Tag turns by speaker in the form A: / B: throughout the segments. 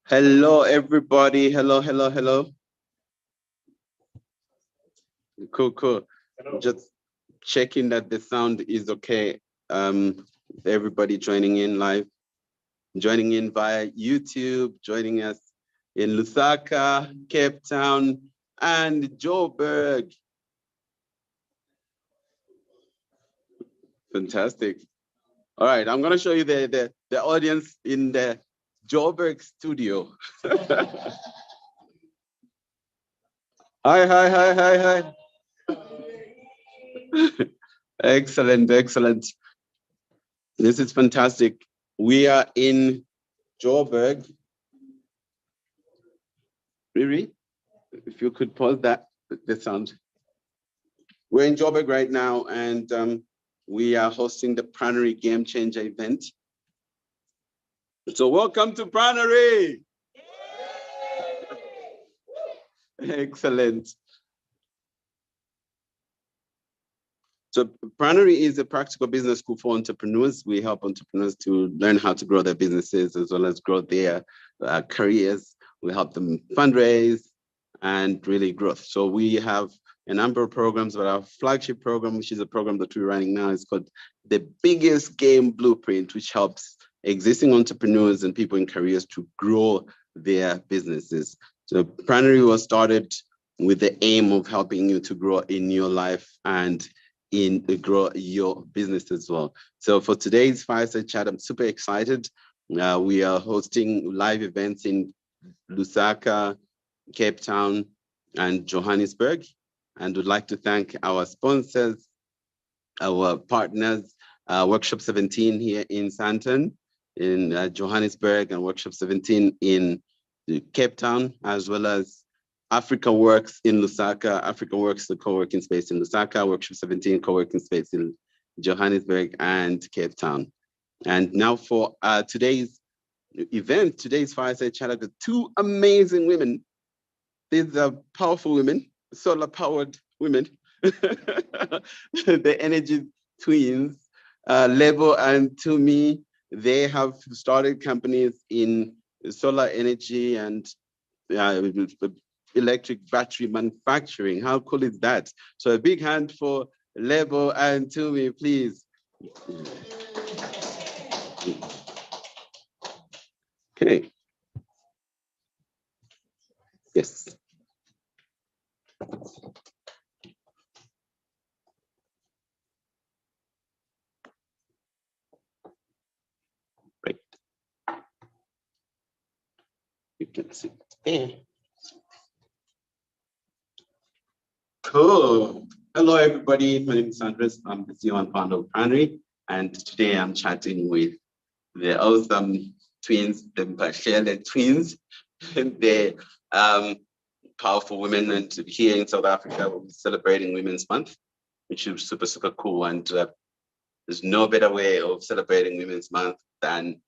A: Hello, everybody. Hello, hello, hello. Cool, cool. Just checking that the sound is okay. Everybody joining in live, joining in via YouTube, joining us in Lusaka, Cape Town, and Joburg. Fantastic. All right, I'm gonna show you the audience in the Joburg studio. Hi, hi, hi, hi, hi. Excellent, excellent. This is fantastic. We are in Joburg. Phiri, if you could pause that, the sound. We're in Joburg right now, and we are hosting the Pranary Game Changer event. So welcome to Pranary. Excellent. So Pranary is a practical business school for entrepreneurs. We help entrepreneurs to learn how to grow their businesses as well as grow their careers. We help them fundraise and really growth. So we have a number of programs, but our flagship program, which is a program that we're running now, is called the Biggest Game Blueprint, which helps existing entrepreneurs and people in careers to grow their businesses. So Pranary was started with the aim of helping you to grow in your life and grow your business as well. So for today's Fireside Chat, I'm super excited. We are hosting live events in Lusaka, Cape Town, and Johannesburg. And would like to thank our sponsors, our partners, Workshop 17 here in Sandton, in Johannesburg, and Workshop 17 in Cape Town, as well as Africa Works in Lusaka. Africa Works, the co-working space in Lusaka, Workshop 17, co-working space in Johannesburg and Cape Town. And now for today's event, today's Fireside Chat, I've got two amazing women. These are powerful women, solar-powered women. The energy twins, Lebo and Tumi. They have started companies in solar energy and electric battery manufacturing. How cool is that? So a big hand for Lebo and Tumi, please. Okay. Yes. Right. You can see. Cool. Hello, everybody. My name is Sandras. I'm the CEO and founder of Pranary, and today I'm chatting with the awesome twins, the Bashele twins, the powerful women. And here in South Africa, we're celebrating Women's Month, which is super, super cool. And there's no better way of celebrating Women's Month than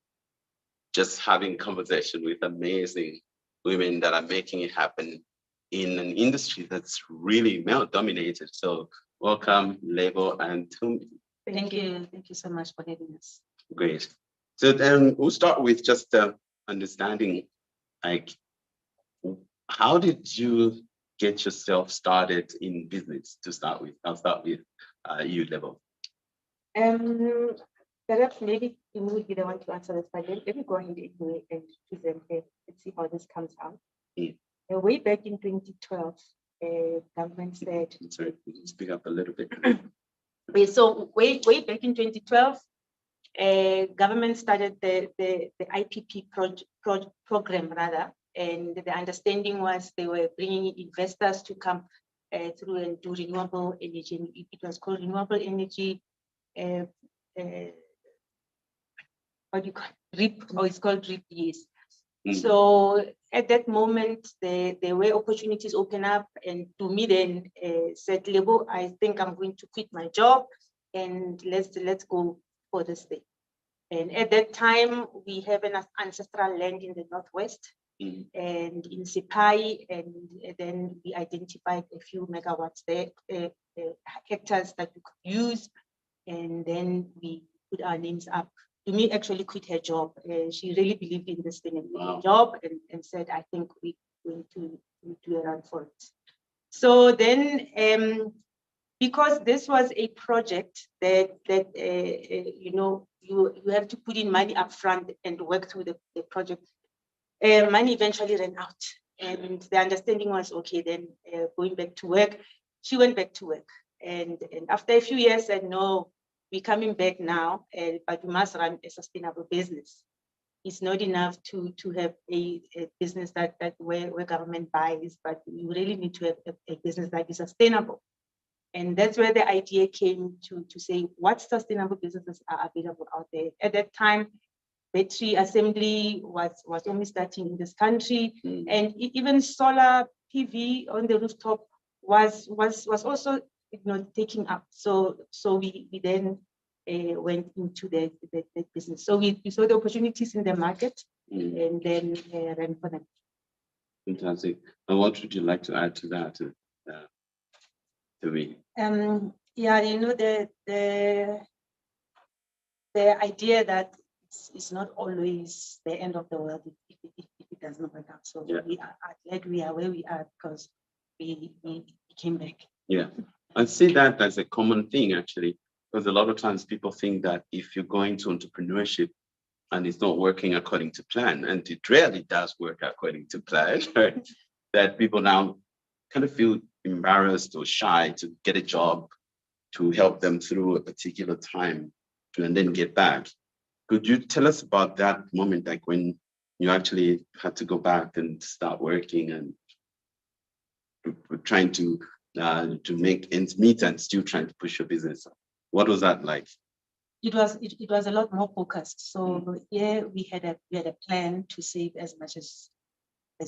A: just having conversation with amazing women that are making it happen in an industry that's really male-dominated. So welcome, Lebo and Tumi.
B: Thank you. Thank you so much for having us.
A: Great. So then we'll start with just understanding, like, how did you get yourself started in business to start with? I'll start with you, Lebo.
B: Perhaps maybe you would be the one to answer this, but let me go ahead anyway and present it. Let's see how this comes out. Way back in 2012, government said.
A: Sorry, speak up a little bit.
B: So way back in 2012, government started the IPP program rather, and the understanding was they were bringing investors to come through and do renewable energy. It was called renewable energy. What do you call it? REAP, or it's called REAP, yes. So at that moment, there were opportunities open up, and to me then said, Lebo, I think I'm going to quit my job and let's go for this thing. And at that time, we have an ancestral land in the Northwest and in Sipai, and then we identified a few megawatts there, hectares that we could use, and then we put our names up me actually quit her job. She really believed in this sustainability job and said, I think we're going to do a run for it. So then, because this was a project that you know, you have to put in money up front and work through the project, money eventually ran out. And the understanding was, okay, then going back to work. She went back to work. And after a few years said, no, we're coming back now, but we must run a sustainable business. It's not enough to have a business that where government buys, but we really need to have a business that is sustainable. And that's where the idea came to say, what sustainable businesses are available out there? At that time, battery assembly was only starting in this country, and even solar PV on the rooftop was also, you know, taking up. So we then went into the business. So we saw the opportunities in the market and then ran for them.
A: Fantastic. And what would you like to add to that, Phiri?
B: Yeah, you know, the idea that it's not always the end of the world if it does not work out. So we are glad we are where we are because we came back.
A: Yeah, I see that as a common thing, actually, because a lot of times people think that if you're going to entrepreneurship and it's not working according to plan, and it rarely does work according to plan, right? That people now kind of feel embarrassed or shy to get a job to help them through a particular time and then get back. Could you tell us about that moment, like when you actually had to go back and start working and trying to make ends meet and still trying to push your business? What was that like?
B: It was a lot more focused. So we had a plan to save as much as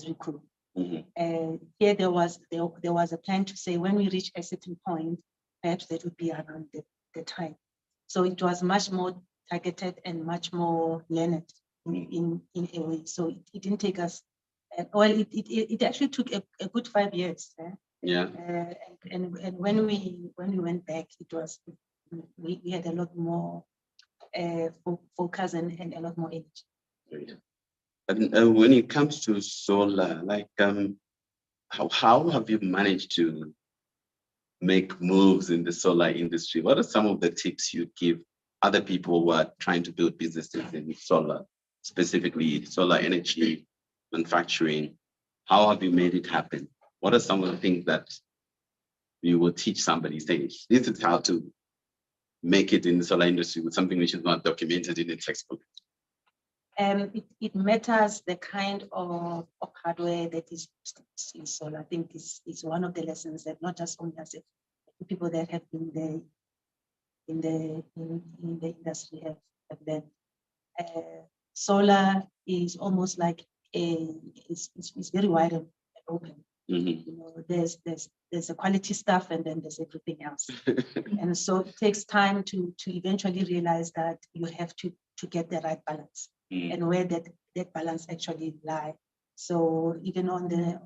B: we could. And here there was a plan to say when we reach a certain point, perhaps that would be around the time. So it was much more targeted and much more learned in a way. So it didn't take us, well, it actually took a good 5 years.
A: Yeah.
B: And when we went back, it was we had a lot more focus and a lot more energy.
A: Yeah. And when it comes to solar, like how have you managed to make moves in the solar industry? What are some of the tips you'd give other people who are trying to build businesses in solar, specifically solar energy manufacturing? How have you made it happen? What are some of the things that you will teach somebody, say, this is how to make it in the solar industry with something which is not documented in a textbook?
B: It matters the kind of hardware that is used in solar. I think it's one of the lessons that not just only as people that have been there in the industry have learned. Solar is almost like it's very wide and open. You know, there's the quality stuff and then there's everything else. And so it takes time to eventually realize that you have to get the right balance and where that balance actually lie. So even on the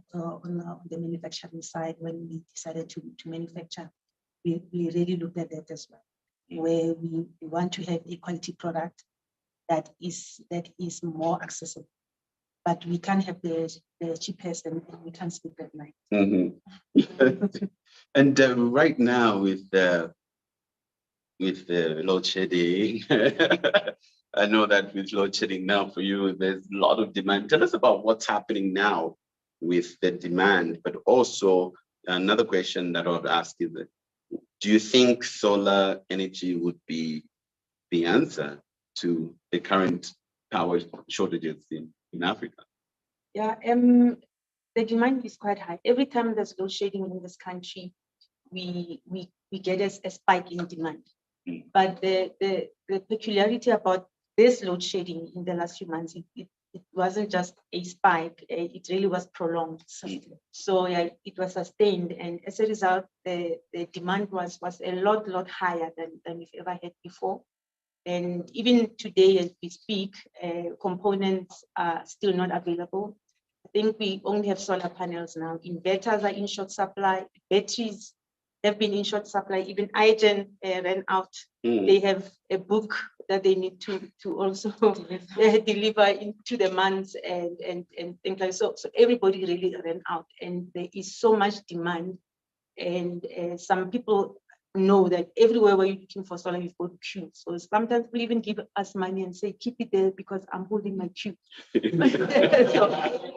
B: manufacturing side, when we decided to manufacture, we really looked at that as well, where we want to have a quality product that is more accessible. But we can't have the cheapest and we can't sleep at night.
A: And right now with the load shedding, I know that with load shedding now for you, there's a lot of demand. Tell us about what's happening now with the demand, but also another question that I would ask is, do you think solar energy would be the answer to the current power shortages in Africa?
B: Yeah, the demand is quite high. Every time there's load shedding in this country, we get a spike in demand. But the peculiarity about this load shedding in the last few months, it wasn't just a spike, it really was prolonged. So yeah, it was sustained, and as a result, the demand was a lot higher than we've ever had before. And even today, as we speak, components are still not available. I think we only have solar panels now. Inverters are in short supply. Batteries have been in short supply. Even iGen ran out. They have a book that they need to also deliver into the months and things like so. So everybody really ran out, and there is so much demand. And some people know that everywhere where you're looking for solar, you've got queue. So sometimes people even give us money and say, keep it there because I'm holding my queue. So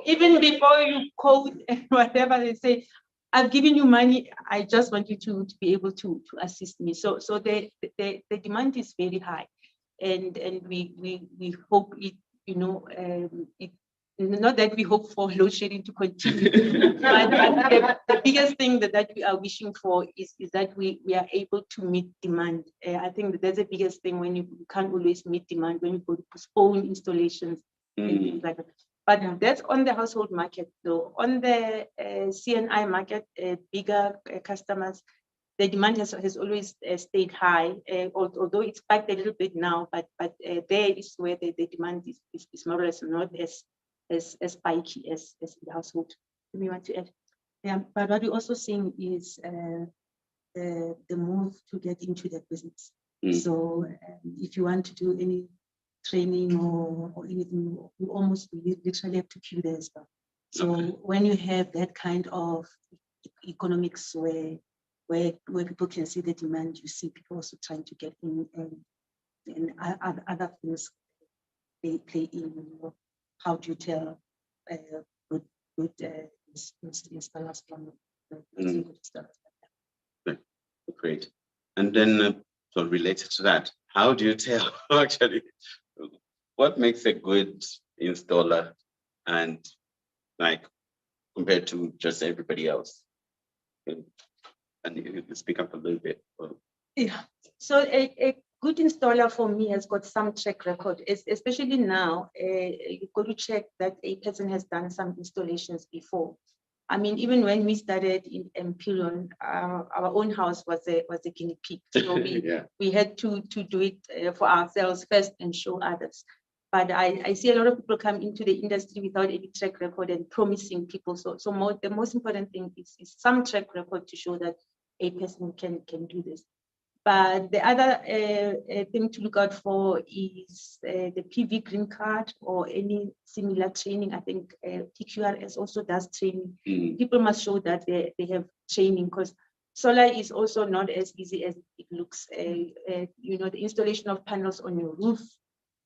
B: even before you code and whatever, they say, I've given you money. I just want you to be able to assist me. So the demand is very high, and we hope it, you know, it. Not that we hope for load shedding to continue, but the biggest thing that we are wishing for is that we are able to meet demand. I think that's the biggest thing when you can't always meet demand, when you go to postpone installations and things like that. But that's on the household market. So on the CNI market, bigger customers, the demand has always stayed high, although it's spiked a little bit now, but there is where the demand is more or less not as spiky as the household. We want to add. Yeah, but what we're also seeing is the move to get into the business. So if you want to do any training or anything, you almost literally have to queue there as well. So when you have that kind of economics where people can see the demand, you see people also trying to get in, and other things they play in. How do you tell good installers from good installers?
A: Great. And then, so related to that, how do you tell actually what makes a good installer and like compared to just everybody else? And you can speak up a little bit.
B: Yeah. So a good installer for me has got some track record, especially now. You've got to check that a person has done some installations before. I mean, even when we started in Amperion, our own house was a guinea pig. So we had to do it for ourselves first and show others. But I see a lot of people come into the industry without any track record and promising people. So the most important thing is some track record to show that a person can do this. But the other thing to look out for is the PV green card or any similar training. I think TQRS also does training. People must show that they have training, because solar is also not as easy as it looks. You know, the installation of panels on your roof,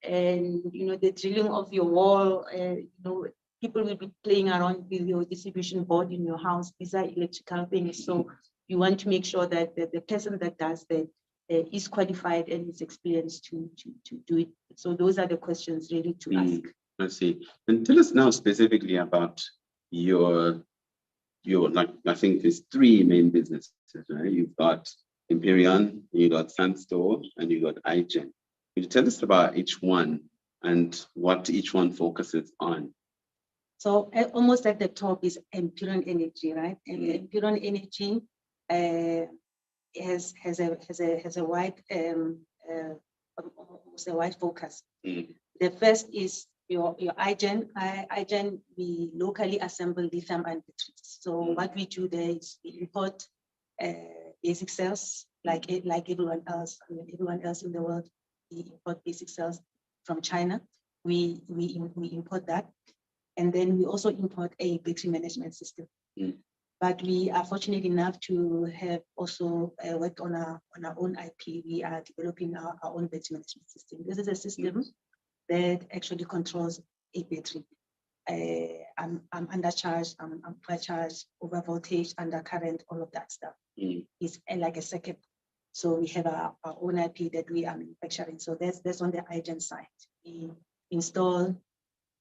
B: and you know, the drilling of your wall. You know, people will be playing around with your distribution board in your house. These are electrical things. So you want to make sure that the person that does that is qualified and is experienced to do it. So those are the questions really to ask.
A: I see. And tell us now specifically about your like, I think there's three main businesses, right? You've got Amperion, you got Sunstore, and you got iGen. Could you tell us about each one and what each one focuses on?
B: So almost at the top is Amperion Energy, right? And Amperion Energy has a wide almost a wide focus. The first is your iGen. iGen, we locally assemble lithium-ion batteries. So what we do there is we import basic cells like everyone else. I mean, everyone else in the world, we import basic cells from China. We import that, and then we also import a battery management system. But we are fortunate enough to have also worked on our own IP. We are developing our own battery management system. This is a system that actually controls a battery. I'm undercharged, I'm overcharged, over voltage, under current, all of that stuff. It's like a circuit. So we have our own IP that we are manufacturing. So that's on the iGen side. We install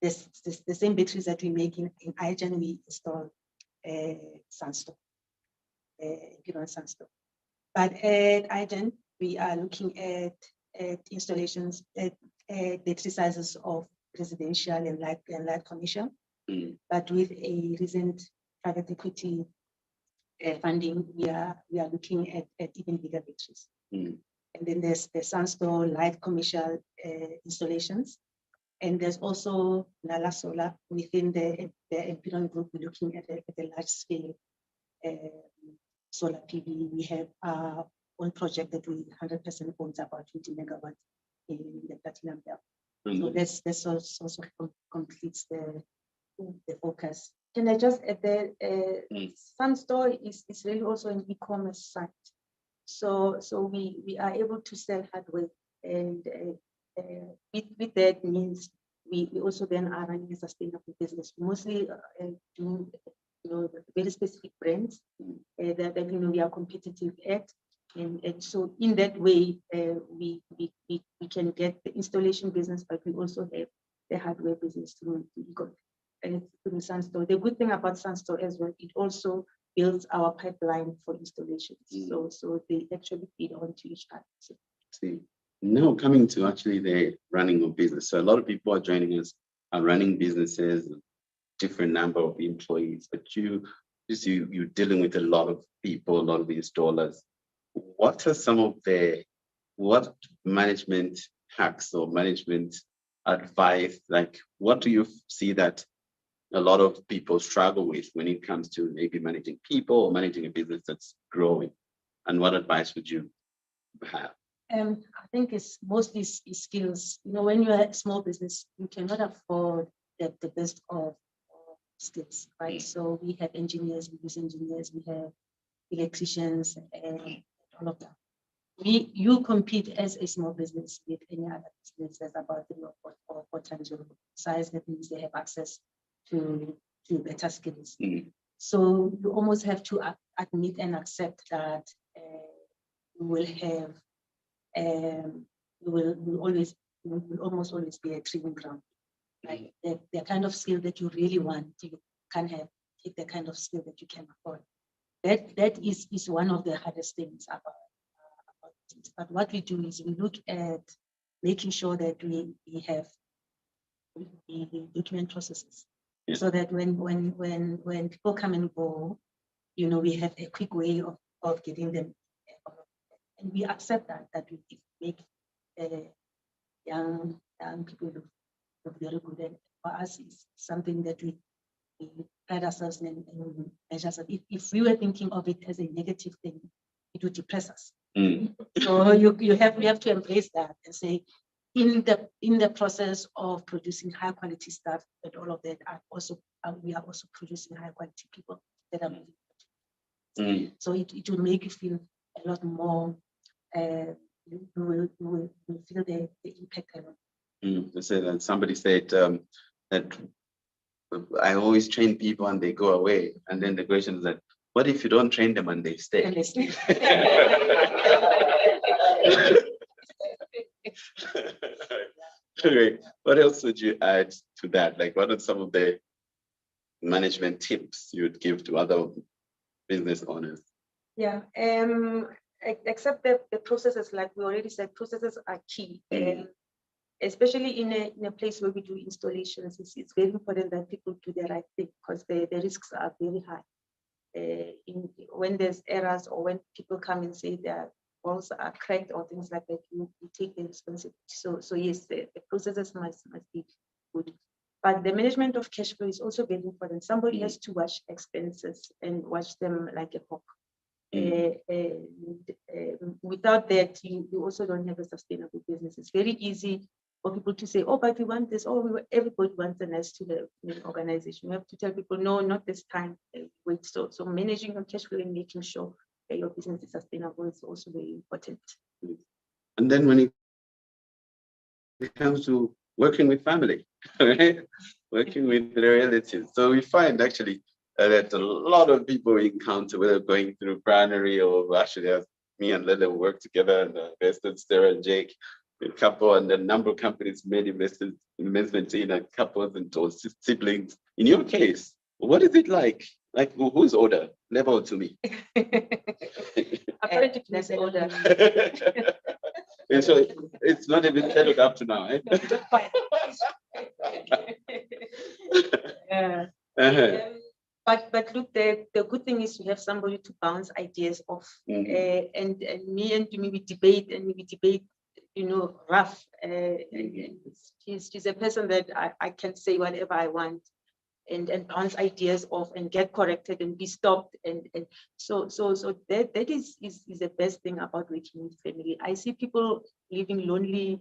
B: the same batteries that we make in iGen, we install Sunstore, Sunstore. But at iGen, we are looking at installations at battery sizes of residential and light commercial. But with a recent private equity funding, we are looking at even bigger batteries. And then there's the Sunstore light commercial installations. And there's also Nala Solar within the Amperion group. We're looking at a large scale solar PV. We have our own project that we 100% owns about 20 megawatts in the platinum belt. So that's also completes the focus. Can I just add that Sunstore is really also an e-commerce site. So we are able to sell hardware, and with that means we also then are running a sustainable business. Mostly do very specific brands that we are competitive at, and so in that way we can get the installation business, but we also have the hardware business through Sunstore. The good thing about Sunstore as well, it also builds our pipeline for installations. So they actually feed onto each other.
A: See, now coming to actually the running of business. So a lot of people are joining us are running businesses, different number of employees, but you're dealing with a lot of people, a lot of installers. What are some of what management hacks or management advice, like what do you see that a lot of people struggle with when it comes to maybe managing people or managing a business that's growing? And what advice would you have?
B: I think it's mostly skills. When you're a small business, you cannot afford the best of skills, right? So we have engineers, we use engineers, we have electricians, and all of that. You compete as a small business with any other business that's about 3 or 4 times your size. That means they have access to better skills. So you almost have to admit and accept that you will have will almost always be a training ground. Like the kind of skill that you really want, you can have the kind of skill that you can afford. That is one of the hardest things about it. But what we do is we look at making sure that we have document processes, so that when people come and go, we have a quick way of getting them. And we accept that we make young people look very good. And for us, it's something that we pride ourselves in and measure. If we were thinking of it as a negative thing, it would depress us. So we have to embrace that and say, in the process of producing high quality stuff, and all of that, we are also producing high quality people that are moving. So it will make you feel a lot more. You will feel the impact a lot.
A: So that somebody said that I always train people and they go away, and then the question is that, what if you don't train them and they stay?
B: And they stay.
A: Okay. What else would you add to that? Like, what are some of the management tips you would give to other business owners?
B: Yeah. Except the processes, like we already said, processes are key. Especially in a place where we do installations, it's very important that people do the right thing, because the risks are very high. When there's errors, or when people come and say their walls are cracked or things like that, you take the responsibility. So yes, the processes must be good. But the management of cash flow is also very important. Somebody has to watch expenses and watch them like a hawk. Without that, you also don't have a sustainable business. It's very easy for people to say, oh, but we want this, everybody wants a nice to the organization. You have to tell people, no, not this time, wait. So managing your cash flow and making sure that your business is sustainable is also very important.
A: And then when it comes to working with family, right? Working with the relatives. So we find actually that a lot of people we encounter, whether going through Pranary or actually as me and Lele work together and invested Sarah and Jake, a couple, and a number of companies made investments in a couples and siblings. In your case, what is it like? Like, who's older? Level to me.
B: Apparently, less older.
A: And so it's not even settled up to now, eh?
B: But look, the good thing is we have somebody to bounce ideas off. And me and Jimmy, we debate, rough. She's a person that I can say whatever I want. and bounce ideas off and get corrected and be stopped. And so that is the best thing about working with family. I see people living lonely,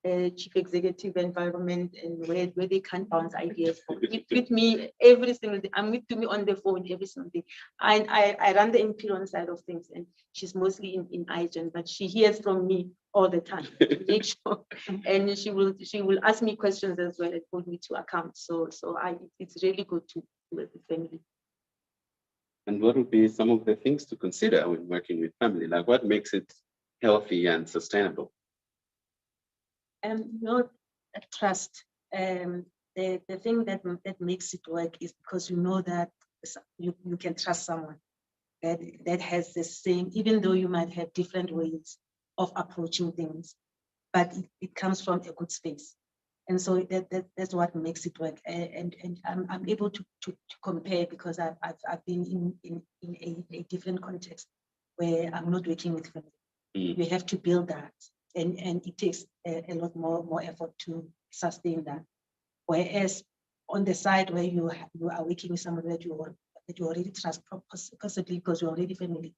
B: chief executive environment, and where they can't bounce ideas off. With me every single day. I'm with me on the phone every single day. I run the Amperion side of things, and she's mostly in iGen, but she hears from me all the time. Make sure, and she will ask me questions as well and hold me to account. So it's really good to work with family.
A: And what would be some of the things to consider when working with family? Like, what makes it healthy and sustainable?
C: Trust. The thing that makes it work is because you know that you can trust someone that has the same, even though you might have different ways of approaching things, but it comes from a good space. And so that's what makes it work. And I'm able to compare because I've been in a different context where I'm not working with family. You have to build that. And it takes a lot more effort to sustain that. Whereas on the side where you are working with somebody that you already trust, possibly because you're already family,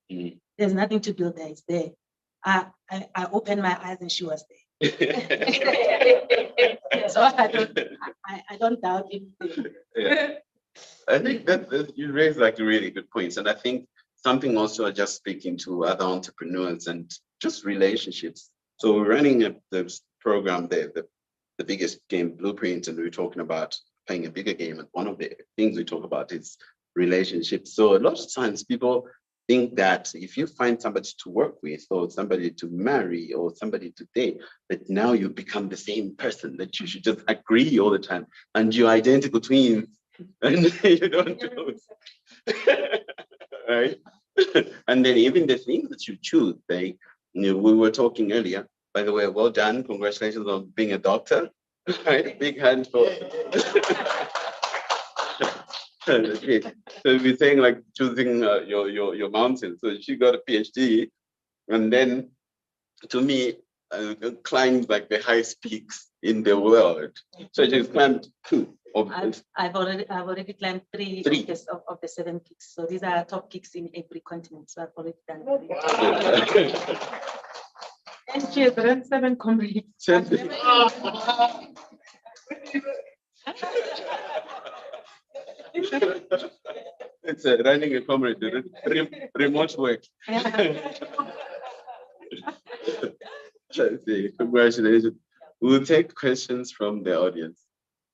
C: there's nothing to build there. It's there. I opened my eyes and she was there. So I don't doubt it.
A: Yeah. I think that you raised like really good points, and I think something also just speaking to other entrepreneurs and just relationships. So we're running this program, the biggest game blueprint, and we're talking about playing a bigger game. And one of the things we talk about is relationships. So a lot of times people think that if you find somebody to work with or somebody to marry or somebody to date, that now you become the same person, that you should just agree all the time and you're identical twins and you don't know. Right? And then even the things that you choose, we were talking earlier, by the way, well done. Congratulations on being a doctor. Right? Big hand for. So we're saying like choosing your mountain. So she got a PhD, and then to me, climbed like the highest peaks in the world. So she's climbed 2 of
C: I've already climbed 3 of the 7 peaks. So these are top peaks in every continent. So I've already done 3.
B: And children, 7 comrades.
A: It's running a comrade, remote work. Congratulations. We'll take questions from the audience.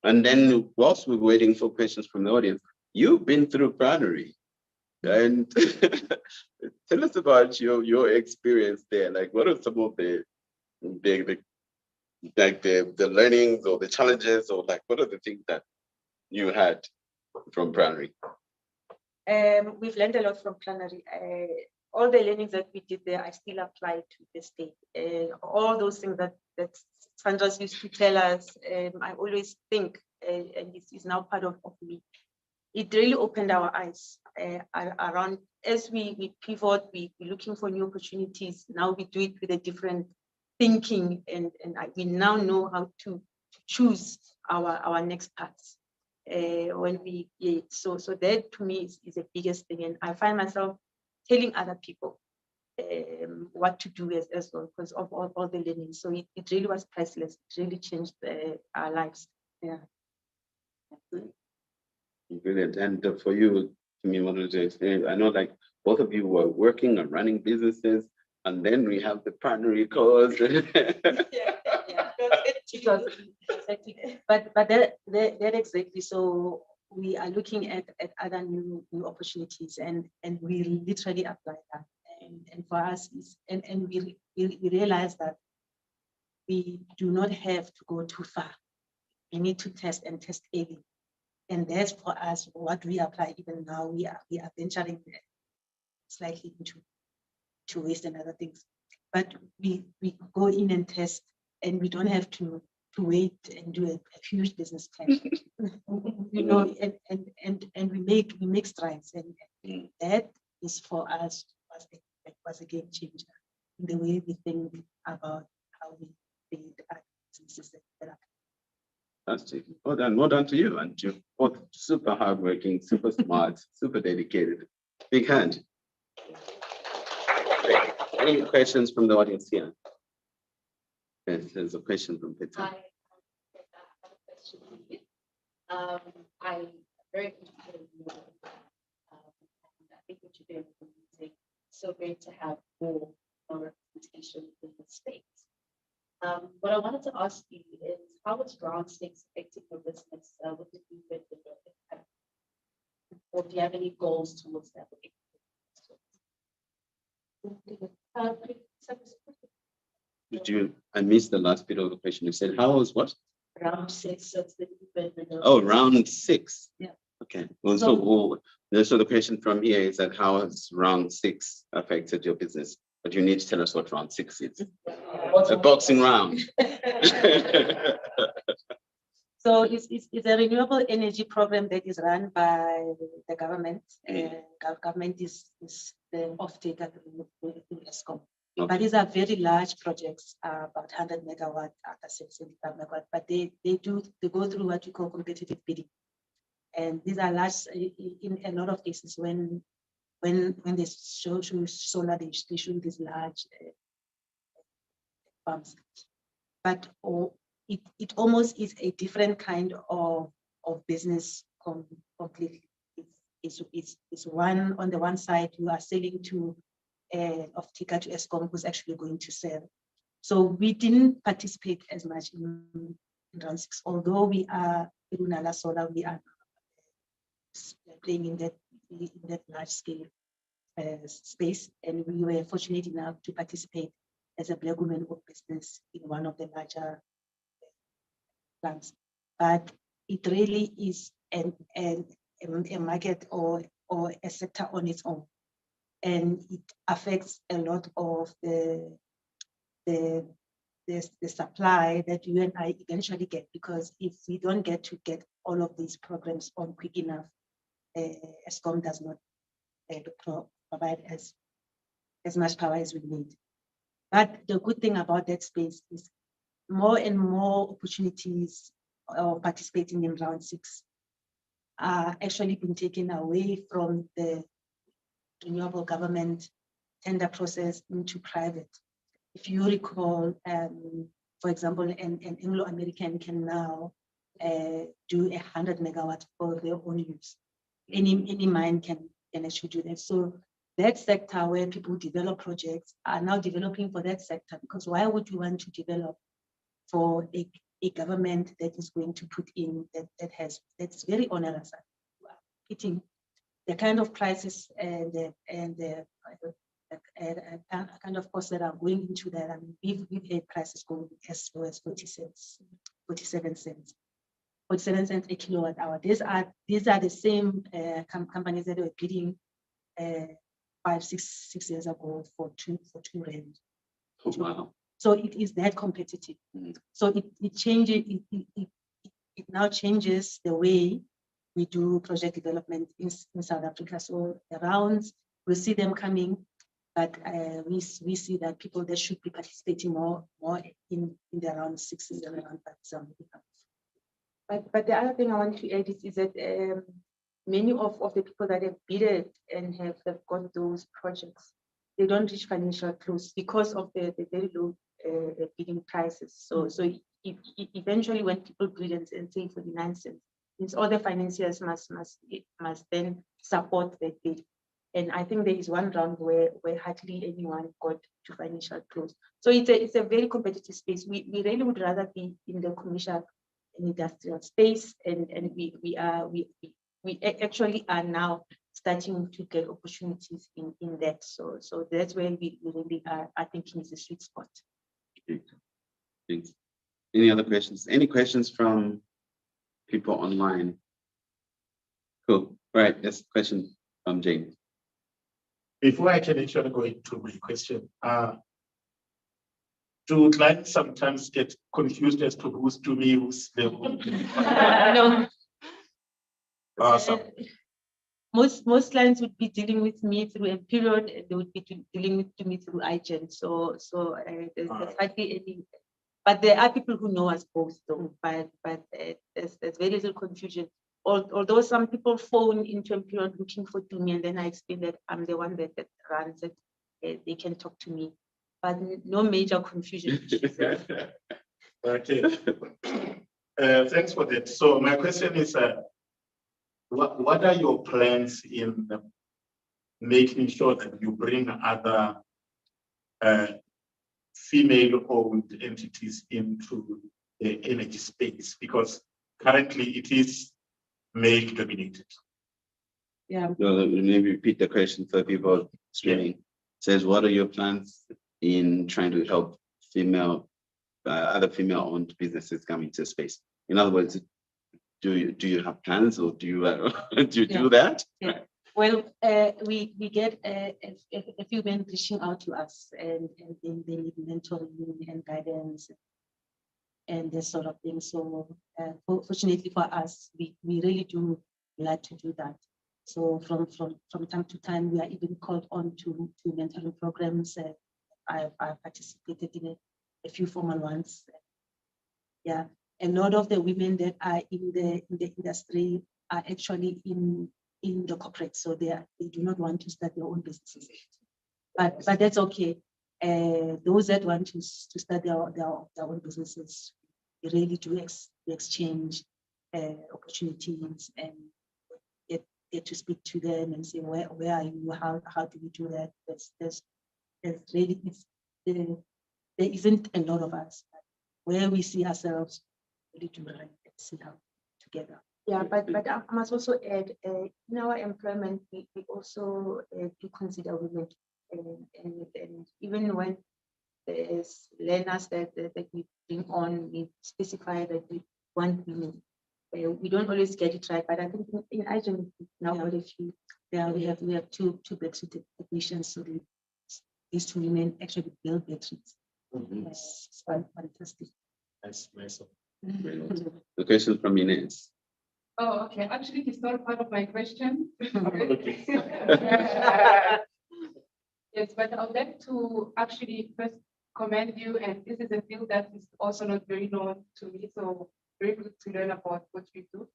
A: And then whilst we're waiting for questions from the audience, you've been through Pranary. And tell us about your experience there. Like, what are some of the learnings or the challenges, or like what are the things that you had from Pranary?
B: We've learned a lot from Pranary. All the learnings that we did there, I still apply to this day. All those things that Sandras used to tell us, I always think, and this is now part of me. It really opened our eyes around, as we pivot, we're looking for new opportunities. Now we do it with a different thinking, and we now know how to choose our next paths. So that to me is the biggest thing, and I find myself telling other people what to do as well because of all the learning. So it really was priceless. It really changed our lives. Yeah.
A: Brilliant. And for you, I know like both of you were working and running businesses, and then we have the Pranary course.
C: But that exactly. So we are looking at other new opportunities, and we literally apply that. And for us, we realize that we do not have to go too far. We need to test early. And that's for us what we apply even now. We are venturing slightly into waste and other things. But we go in and test, and we don't have to wait and do a huge business plan. And we make strides, and that is for us was a game changer in the way we think about how we build our businesses.
A: Fantastic. Well done to you. And you're both super hardworking, super smart, super dedicated. Big hand. Great. Any questions from the audience here? Yes, there's a question from Peter.
D: I have a question for you. I'm very interested in you. And I think what you're doing is amazing. So great to have more representation in the space. What I wanted to ask you is, how is round six affecting your business with the movement in your impact? Or do you have any goals towards that?
A: I missed the last bit of the question. You said, how was what?
D: Round six, so it's the movement.
A: Oh, round six.
D: Yeah.
A: Okay. Well, so the question from here is that how has round six affected your business? But you need to tell us what round six is. A boxing round.
C: So it's a renewable energy program that is run by the government. Government is the off-taker in ESCOM.
A: Okay.
C: But these are very large projects, about 100 megawatt, after 75 megawatt. But they go through what we call competitive bidding. And these are large, in a lot of cases, when they show solar, they show these large farms. But it almost is a different kind of business completely. It's one, on the one side, you are selling to off-taker to ESCOM who's actually going to sell. So we didn't participate as much in round six, although we are Nala Solar, we are playing in that large scale space, and we were fortunate enough to participate as a black woman of business in one of the larger plants. But it really is a market or a sector on its own, and it affects a lot of the supply that you and I eventually get, because if we don't get all of these programs on quick enough, ESCOM does not provide as much power as we need. But the good thing about that space is more and more opportunities of participating in round six are actually being taken away from the renewable government tender process into private. If you recall, for example, an Anglo-American can now do 100 megawatts for their own use. Any mine can actually do that. So that sector where people develop projects are now developing for that sector, because why would you want to develop for a government that is going to put in that's very onerous, hitting the kind of prices and the kind of costs that are going into that. I mean, we've had prices going as low as 47 cents. 47 cents a kilowatt hour. These are the same companies that were bidding 5-6 years ago for two rand.
A: Oh, wow.
C: So it is that competitive. So it changes. It now changes the way we do project development in South Africa. So the rounds, we see them coming, but we see that people that should be participating more in the round sixes and around 5.
B: But the other thing I want to add is that many of the people that have bidded and have got those projects, they don't reach financial close because of the very low bidding prices. So eventually when people bid and say 49 cents, means all the financiers must then support that bid. And I think there is one round where hardly anyone got to financial close. So it's a very competitive space. We really would rather be in the commercial and industrial space, and we actually are now starting to get opportunities in that. So that's where we really are thinking is a sweet spot.
A: Thanks. Any other questions? Any questions from people online? Cool. All right, yes, question from James.
E: Before I can actually go into my question, do clients sometimes get confused as to who's to me, who's level?
B: No.
E: Awesome.
B: Most clients would be dealing with me through Amperion, and they would be dealing with me through iGen. So there's hardly any But there are people who know us both, though. But there's very little confusion. Although some people phone into Amperion looking for me, and then I explain that I'm the one that runs it. They can talk to me, but no major confusion.
E: Okay. Thanks for that. So my question is, what are your plans in making sure that you bring other female-owned entities into the energy space? Because currently it is male-dominated.
C: Yeah.
A: No, maybe repeat the question for people streaming. It says, what are your plans in trying to help other female-owned businesses come into space? In other words, do you have plans, or do you do that?
C: Yeah. Well, we get a few men reaching out to us, and they need mentoring and guidance and this sort of thing. So fortunately for us, we really do like to do that. So from time to time, we are even called on to mentoring programs. I've participated in a few formal ones. Yeah, a lot of the women that are in the industry are actually in the corporate, so they do not want to start their own businesses. But that's okay. Those that want to start their own businesses, we really do exchange opportunities and get to speak to them and say, where are you? How do we do that? There's really, there isn't a lot of us. Where we see ourselves, really do sit down together.
B: Yeah, but I must also add, in our employment, we also do consider women, and even when there's learners that we bring on, we specify that we want women. We don't always get it right, but I think in Ireland now quite a few. Yeah, we have two battery technicians, so these two women actually build batteries. Yes, it's fantastic.
E: That's nice.
A: The question from Ines.
D: Oh, okay. Actually, it's not part of my question.
E: Okay.
D: Yes, but I would like to actually first commend you, and this is a field that is also not very known to me, so very good to learn about what you do.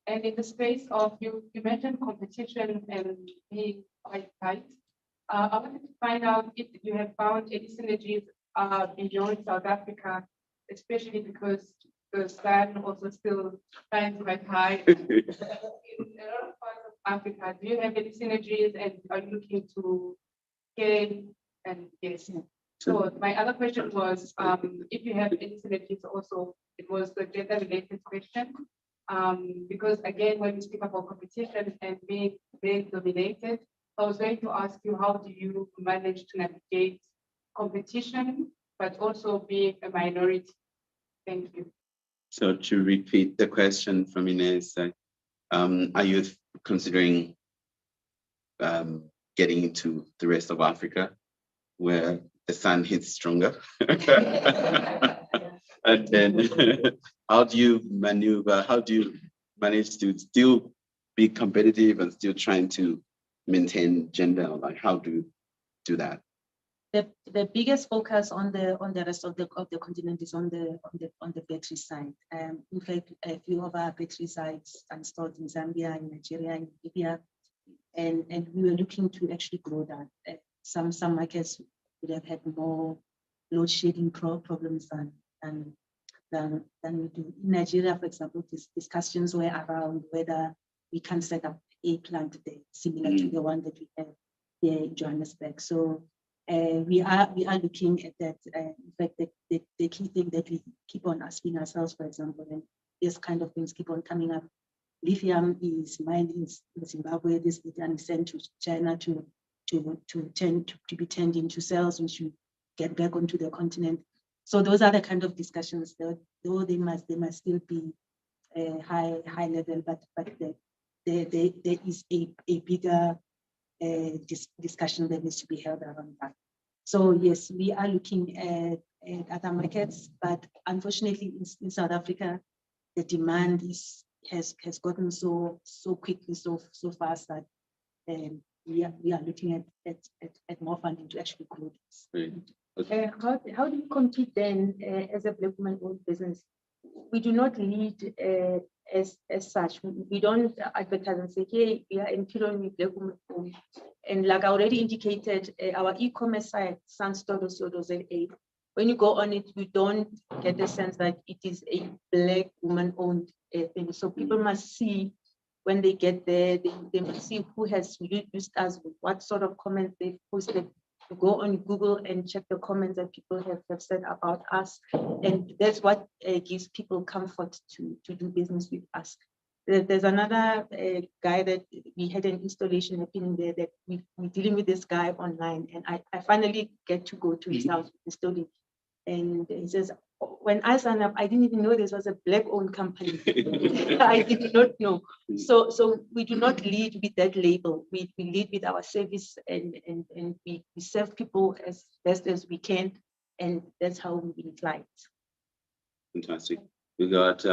D: And in the space of you mentioned competition and being quite tight. I wanted to find out if you have found any synergies beyond South Africa, especially because the sun also still shines quite high. In a lot of parts of Africa, do you have any synergies, and are you looking to scale? And yes. So my other question was, if you have any synergies also, it was the gender-related question. Because again, when we speak about competition and being male-dominated, I was going to ask you, how do you manage to navigate competition, but also being a minority? Thank you.
A: So to repeat the question from Ines, are you considering getting into the rest of Africa, where the sun hits stronger? And then how do you maneuver? How do you manage to still be competitive and still trying to maintain gender? Like, how do you do that?
C: The biggest focus on the rest of the continent is on the battery side. In fact, a few of our battery sites are installed in Zambia, in Nigeria, in Libya, and we were looking to actually grow that. Some markets would have had more load shedding problems than we do. In Nigeria, for example, discussions were around whether we can set up a plant there, similar to the one that we have here in Johannesburg. So we are looking at that. In fact, the key thing that we keep on asking ourselves, for example, and these kind of things keep on coming up. Lithium is mined in Zimbabwe. This lithium is sent to China to be turned into cells, which you get back onto the continent. So those are the kind of discussions that, though they must still be high level, but there is a bigger discussion that needs to be held around that. So yes, we are looking at other markets, but unfortunately in South Africa, the demand has gotten so quickly, so fast that we are looking at more funding to actually grow this.
B: How do you compete then as a Black woman-owned business? We do not lead as such. We don't advertise and say, hey, we are Amperion, we Black woman-owned. And like I already indicated, our e-commerce site, sunstore.co.za, when you go on it, you don't get the sense that it is a Black woman-owned thing. So people must see when they get there, they must see who has used us, what sort of comments they've posted. You go on Google and check the comments that people have said about us. And that's what gives people comfort to do business with us. There's another guy that we had an installation happening there that we're dealing with this guy online. And I finally get to go to his house to install it. And he says, when I signed up, I didn't even know this was a Black-owned company. I did not know. So we do not lead with that label. We lead with our service, and we serve people as best as we can, and that's how we win clients.
A: Fantastic. We got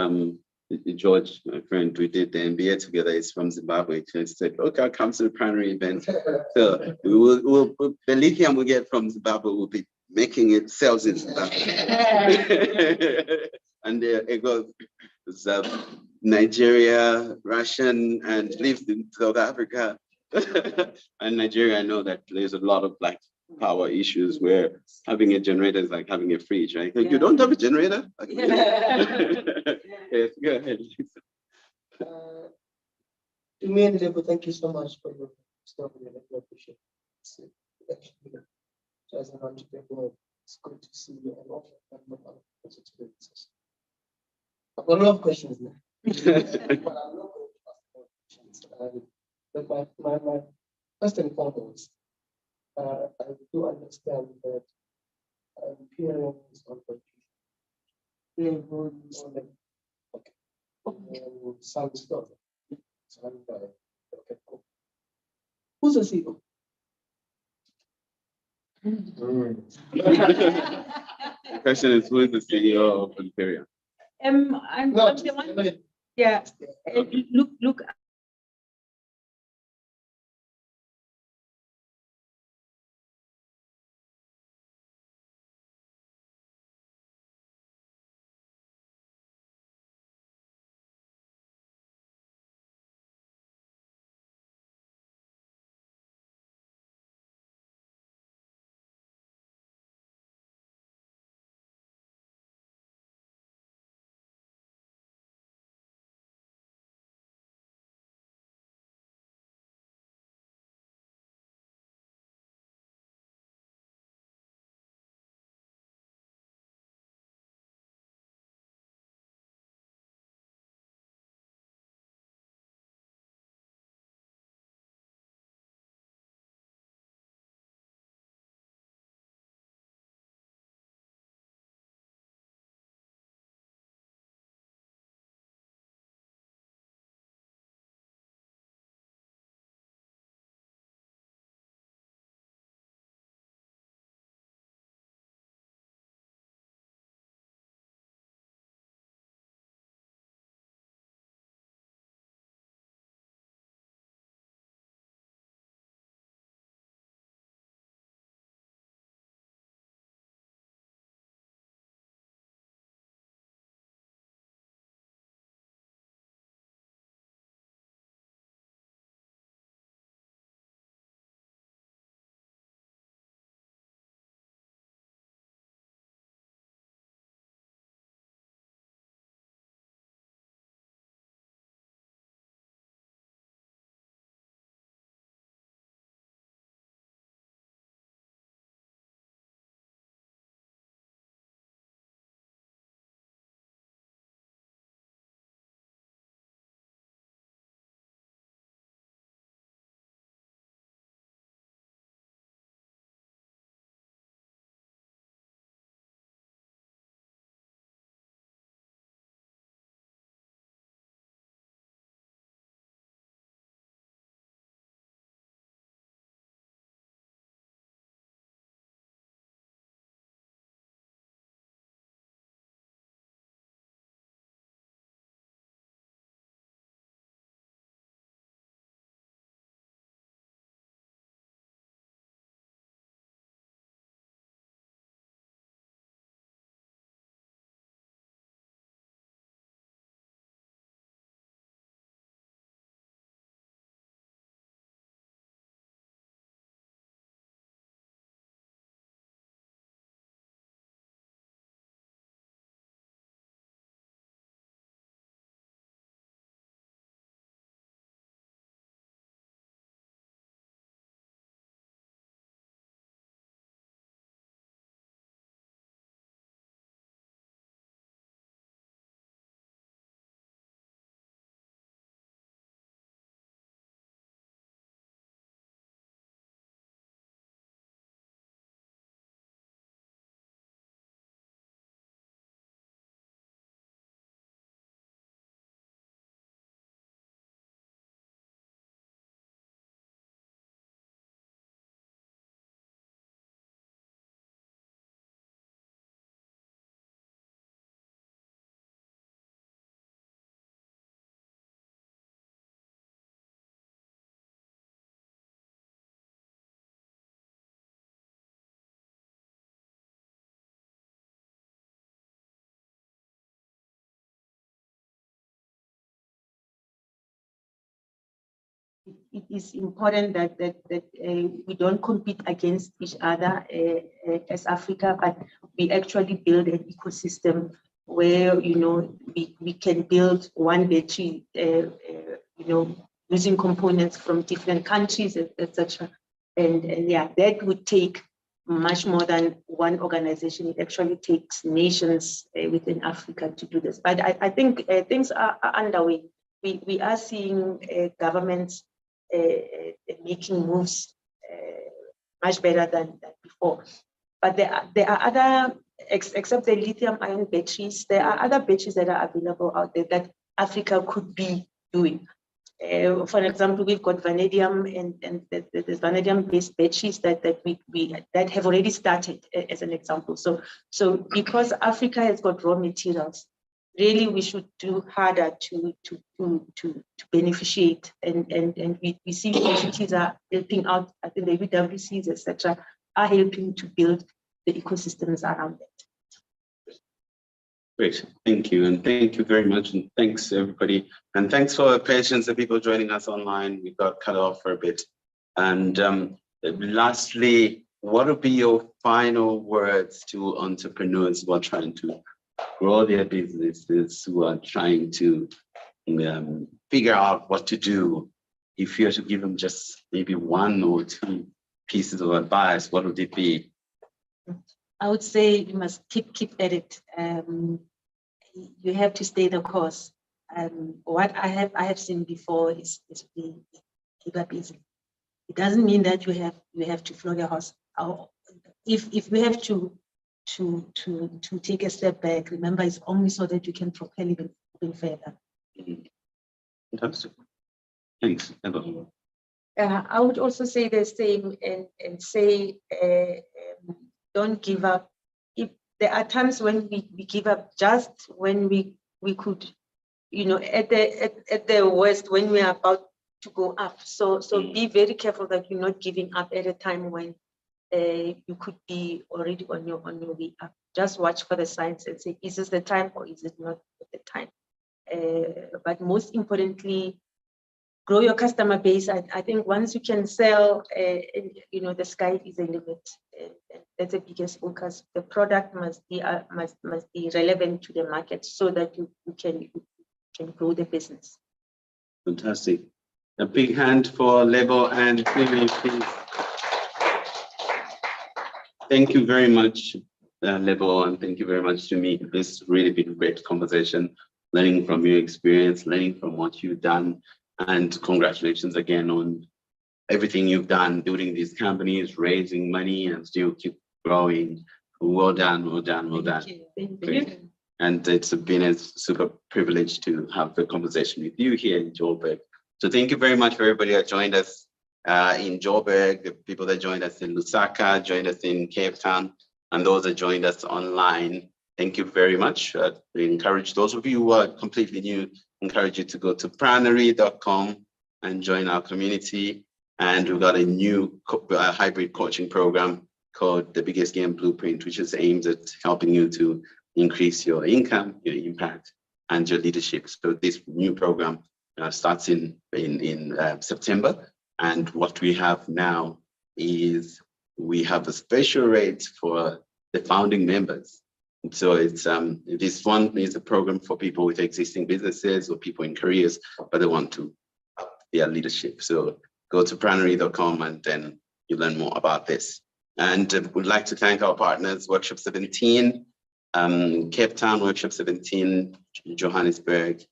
A: George, my friend, we did the MBA together. He's from Zimbabwe. He said, "Okay, I'll come to the Pranary event." So the lithium we get from Zimbabwe will be making it sales in Zimbabwe. And it goes Nigeria, Russian, and lives in South Africa. And Nigeria, I know that there's a lot of Black power issues where having a generator is like having a fridge, right? Like, you don't have a generator? Yes, go ahead.
F: To me and Lebo, thank you so much for your story. I appreciate it. So as an entrepreneur, it's good to see you and also those experiences. I've got a lot of questions now. But I'm not going to ask more questions. But my first and foremost, I do understand that Amperion is on the some stuff. Okay, cool. Who's the CEO?
A: The question is, who is the CEO of Amperion?
B: I'm
F: No,
B: the one. Yeah. Look, it is important that we don't compete against each other as Africa, but we actually build an ecosystem where, you know, we can build one battery, you know, using components from different countries, etc. And yeah, that would take much more than one organization. It actually takes nations within Africa to do this. But I think things are underway. We are seeing governments making moves much better than before. But there are other, except the lithium-ion batteries, there are other batteries that are available out there that Africa could be doing. For example, we've got vanadium and there's vanadium-based batteries that have already started, as an example. So because Africa has got raw materials, really we should do harder to beneficiate, and we see universities are helping out. I think the UWCs, etc., are helping to build the ecosystems around it.
A: Great, thank you, and thank you very much, and thanks everybody, and thanks for the patience, the people joining us online. We got cut off for a bit. And lastly, what would be your final words to entrepreneurs who are trying to grow their businesses, who are trying to figure out what to do? If you had to give them just maybe one or two pieces of advice, what would it be?
C: I would say you must keep at it. You have to stay the course. What I have seen before is be keep up easy. It doesn't mean that you have to flog your horse. If we have to take a step back, remember it's only so that you can propel even further.
A: Fantastic. Thanks, Eva.
B: I would also say the same and say don't give up. If there are times when we give up just when we could, you know, at the worst, when we are about to go up. So be very careful that you're not giving up at a time when you could be already on your way up. Just watch for the signs and say, is this the time or is it not the time? But most importantly, grow your customer base. I think once you can sell, you know, the sky is the limit. That's the biggest focus. The product must be relevant to the market so that you can grow the business.
A: Fantastic. A big hand for Lebo and Phiri, please. Thank you very much, Lebo, and thank you very much to me. This has really been a great conversation, learning from your experience, learning from what you've done, and congratulations again on everything you've done, building these companies, raising money, and still keep growing. Well done, well done, well done.
B: Thank
A: Great.
B: you.
A: And it's been a super privilege to have the conversation with you here in Joburg. So thank you very much for everybody that joined us in Joburg, the people that joined us in Lusaka, joined us in Cape Town, and those that joined us online. Thank you very much. We encourage those of you who are completely new, encourage you to go to pranary.com and join our community. And we've got a new hybrid coaching program called The Biggest Game Blueprint, which is aimed at helping you to increase your income, your impact, and your leadership. So this new program starts in September. And what we have now is we have a special rate for the founding members. And so it's this one is a program for people with existing businesses or people in careers, but they want to up their leadership. So go to pranary.com and then you learn more about this. And we'd like to thank our partners, Workshop 17, Cape Town, Workshop 17, Johannesburg,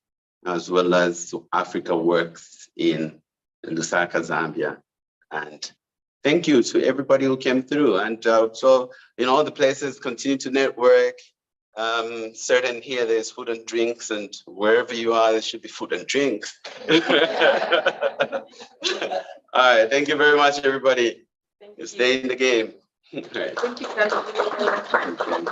A: as well as Africa Works in Lusaka, Zambia. And thank you to everybody who came through. And so in all the places, continue to network. Certain here, there's food and drinks, and wherever you are, there should be food and drinks. All right, thank you very much, everybody. You stay in the game. All right.
B: Thank you.